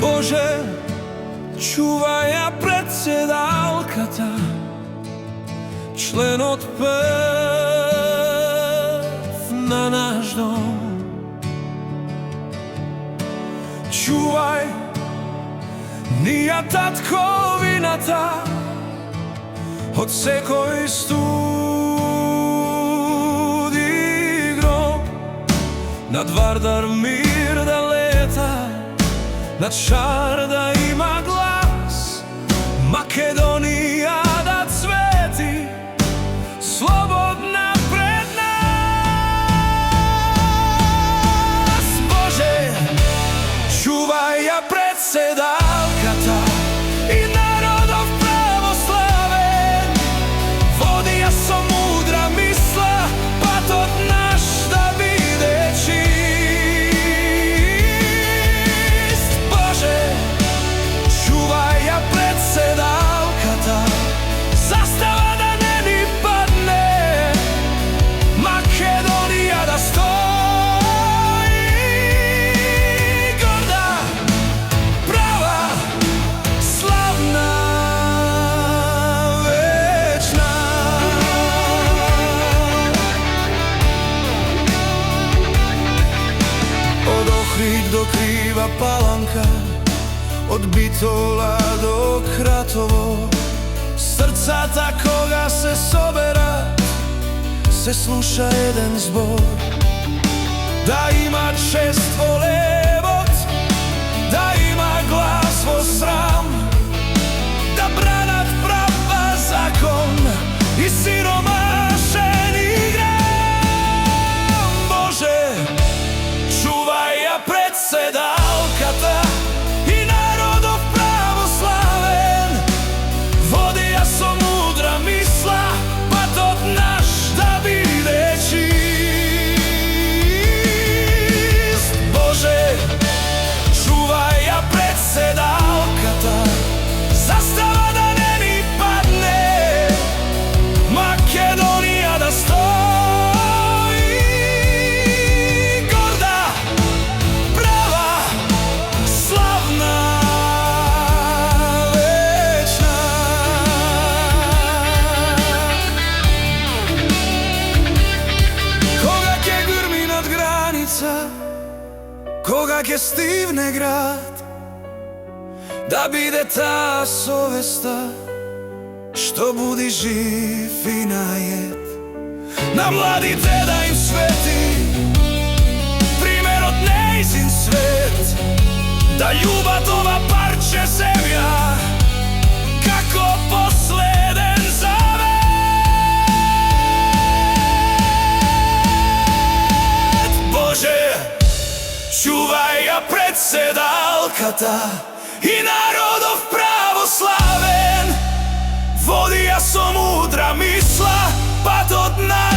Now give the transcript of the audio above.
Bože, čuvaja predsedalkata, člen odpev na náš dom. Čuvaj, nija tatkovinata, od sekoj studi grom. Nad Vardar mir da leta, nad Šar da ima glas, Makedonija da cveti, slobodna pred nas. Bože, čuvaj ja predsedalkata i narodov pravoslaven, vodi ja so mudra misla, pa to naš da vide čist. Bože, čuvaj ja predsedalkata, zastava da ne ni padne, Makedonija da stoji gorda, prava, slavna, večna. Od Ohrid do Kriva Palanka, od Bitola do Kratovo, srca takoga se sobera, se sluša jeden zbor. Da ima čest volevot, da ima glas vo sram, da branat prava zakon i siromašeni gram. Bože, čuvaj ja predsedalkata i narodov pravoslaven, vodi ja so mudra misla, pa to naš da vide čist. Bože, čuvaj ja predsedalkata, zastava da ne ni padne, Makedonija da stoji gorda, prava, slavna, večna. Koga ke grmi nad granica, koga ke stivne grad, da bide ta sovesta što budi živ i najet. Na mladi te da im sveti primer od neizin svet, da ljubatova parče zemlja kako posleden zavet. Bože, čuvaj ja predsedalkata i narodov pravoslaven, vodi ja so mudra misla, pa to naš